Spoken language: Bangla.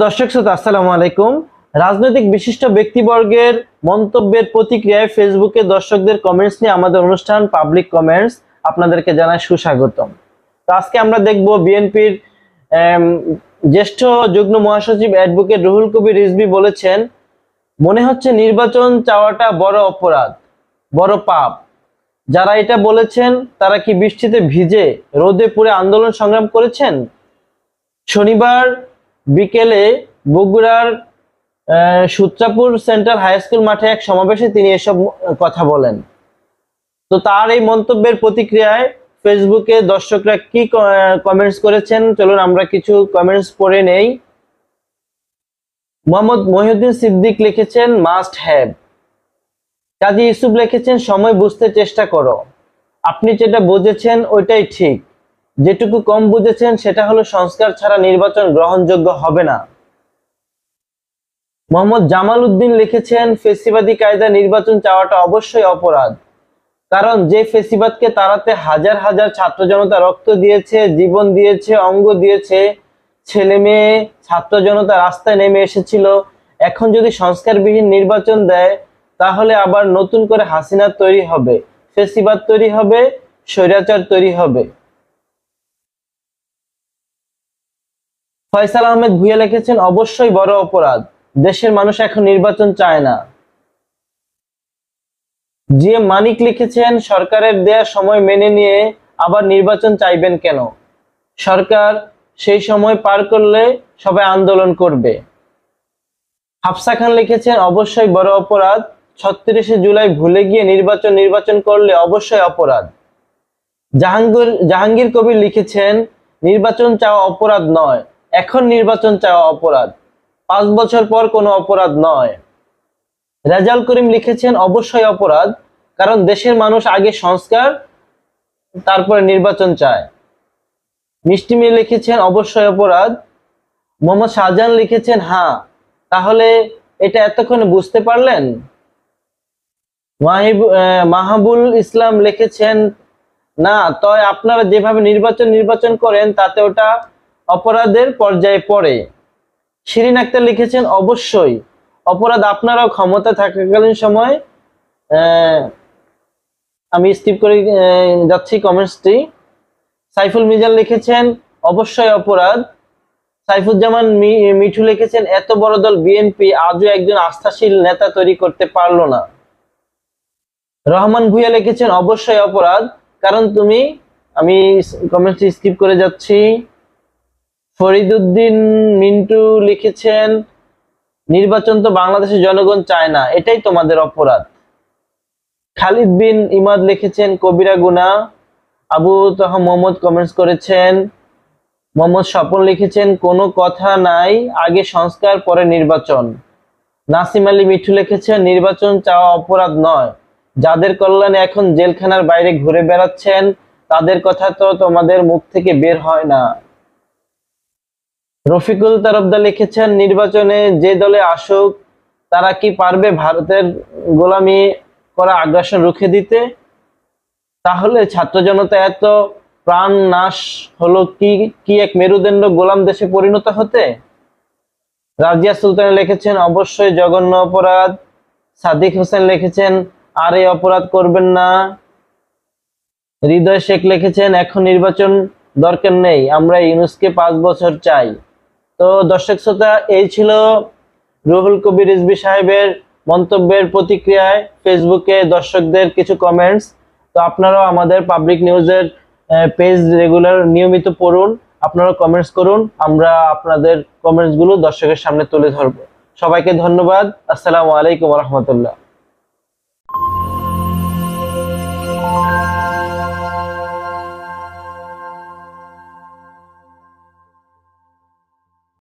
দর্শক শ্রোতা আসসালামু আলাইকুম। রাজনৈতিক বিশিষ্ট ব্যক্তিবর্গের মন্তব্যের প্রতিক্রিয়ায় ফেসবুকে দর্শকদের কমেন্টস নিয়ে আমাদের অনুষ্ঠান পাবলিক কমেন্টস আপনাদেরকে জানাই সুস্বাগতম। তো আজকে আমরা দেখব বিএনপির জ্যেষ্ঠ যুগ্ম মহাসচিব অ্যাডভোকেট রুহুল কবির রিজভী বলেছেন, মনে হচ্ছে নির্বাচন চাওয়াটা বড় অপরাধ, বড় পাপ। যারা এটা বলেছেন তারা কি বৃষ্টিতে ভিজে রোদে পুড়ে আন্দোলন সংগ্রাম করেছেন? শনিবার বিকেলে বগুড়ার সূত্রাপুর সেন্ট্রাল হাই স্কুল মাঠে এক সমাবেশে তিনি এসব কথা বলেন। তো তার এই মন্তব্যের প্রতিক্রিয়ায় ফেসবুকে দর্শকরা কি কমেন্টস করেছেন চলুন আমরা কিছু কমেন্টস পড়ে নেই। মোহাম্মদ মহিউদ্দিন সিদ্দিক লিখেছেন মাস্ট হ্যাভ। কাজী ইউসুফ লিখেছেন সময় বুঝতে চেষ্টা করো, আপনি যেটা বুঝেছেন ওইটাই ঠিক, যেটুকু কম বুঝেছেন সেটা হলো সংস্কার ছাড়া নির্বাচন গ্রহণযোগ্য হবে না। মোহাম্মদ জামাল উদ্দিন লিখেছেন ফেসিবাদী কায়দা নির্বাচন চাওয়াটা অবশ্যই অপরাধ, কারণ যে ফেসিবাদকে তাড়াতে হাজার হাজার ছাত্র জনতা রক্ত দিয়েছে, জীবন দিয়েছে, অঙ্গ দিয়েছে, ছেলে মেয়ে ছাত্র জনতা রাস্তায় নেমে এসেছিল। এখন যদি সংস্কারবিহীন নির্বাচন দেয় তাহলে আবার নতুন করে হাসিনা তৈরি হবে, ফেসিবাদ তৈরি হবে, স্বৈরাচার তৈরি হবে। ফয়সাল আহমেদ ভুঁইয়া লিখেছেন অবশ্যই বড় অপরাধ, দেশের মানুষ এখন নির্বাচন চায় না। জি এম মানিক লিখেছেন সরকারের দেয়া সময় মেনে নিয়ে আবার নির্বাচন চাইবেন কেন? সরকার সেই সময় পার করলে সবাই আন্দোলন করবে। হাফসা খান লিখেছেন অবশ্যই বড় অপরাধ, ৩৬শে জুলাই ভুলে গিয়ে নির্বাচন করলে অবশ্যই অপরাধ। জাহাঙ্গীর কবির লিখেছেন নির্বাচন চাওয়া অপরাধ নয়, এখন নির্বাচন চাওয়া অপরাধ, ৫ বছর পর কোনো অপরাধ নয়। রেজাল করিম লিখেছেন অবশ্যই অপরাধ, কারণ দেশের মানুষ আগে সংস্কার তারপরে নির্বাচন চায়। মিষ্টি মিয়া লিখেছেন অবশ্যই অপরাধ। মোহাম্মদ শাহজাহান লিখেছেন হ্যাঁ, তাহলে এটা এতক্ষণে বুঝতে পারলেন? মাহাবুল ইসলাম লিখেছেন না, তয় আপনারা যেভাবে নির্বাচন করেন তাতে ওটা অপরাধের পর্যায়ে পড়ে। শিরিন আক্তার লিখেছেন অবশ্যই অপরাধ, আপনারাও ক্ষমতা থাকাকালীন সময় আমি স্কিপ করে যাচ্ছি কমেন্টসটি। সাইফুল মিজান লিখেছেন অবশ্যই অপরাধ। সাইফুজ্জামান মিঠু লিখেছেন এত বড় দল বিএনপি আজও একজন আস্থাশীল নেতা তৈরি করতে পারলো না। রহমান ভুঁইয়া লিখেছেন অবশ্যই অপরাধ, কারণ আমি কমেন্টটি স্কিপ করে যাচ্ছি। ফরিদউদ্দিন মিন্টু লিখেছেন নির্বাচন তো বাংলাদেশের জনগণ চায় না, এটাই তোমাদের অপরাধ। খালিদ বিন ইমাদ লিখেছেন কবিরা গুনাহ। আবু তাহা মোহাম্মদ কমেন্টস করেছেন। মোহাম্মদ স্বপন লিখেছেন কোনো কথা নাই, আগে সংস্কার পরে নির্বাচন। নাসিম আলী মিঠু লিখেছেন নির্বাচন চাওয়া অপরাধ নয়, যাদের কল্যাণে এখন জেলখানার বাইরে ঘুরে বেড়াচ্ছেন তাদের কথা তো তোমাদের মুখ থেকে বের হয় না। রফিকুল তারফদার লিখেছেন নির্বাচনে যে দলে আসুক তারা কি পারবে ভারতের গোলামি করা আগ্রাসন রুখে দিতে? তাহলে ছাত্র জনতা এত প্রাণ নাশ হলো কি এক মেরুদণ্ড গোলাম দেশে পরিণত হতে? রাজিয়া সুলতান লিখেছেন অবশ্যই জঘন্য অপরাধ। সাদিক হোসেন লিখেছেন আর এই অপরাধ করবেন না। হৃদয় শেখ লিখেছেন এখন নির্বাচন দরকার নেই, আমরা ইউনূসকে ৫ বছর চাই। তো দর্শক শ্রোতা, এই ছিল রুহুল কবির রিজভী সাহেবের মন্তব্যের প্রতিক্রিয়ায় ফেসবুকে দর্শকদের কিছু কমেন্টস। তো আপনারাও আমাদের পাবলিক নিউজের পেজ রেগুলার নিয়মিত পড়ুন, আপনারা কমেন্টস করুন, আমরা আপনাদের কমেন্টসগুলো দর্শকের সামনে তুলে ধরব। সবাইকে ধন্যবাদ। আসসালামু আলাইকুম ওয়া রাহমাতুল্লাহ।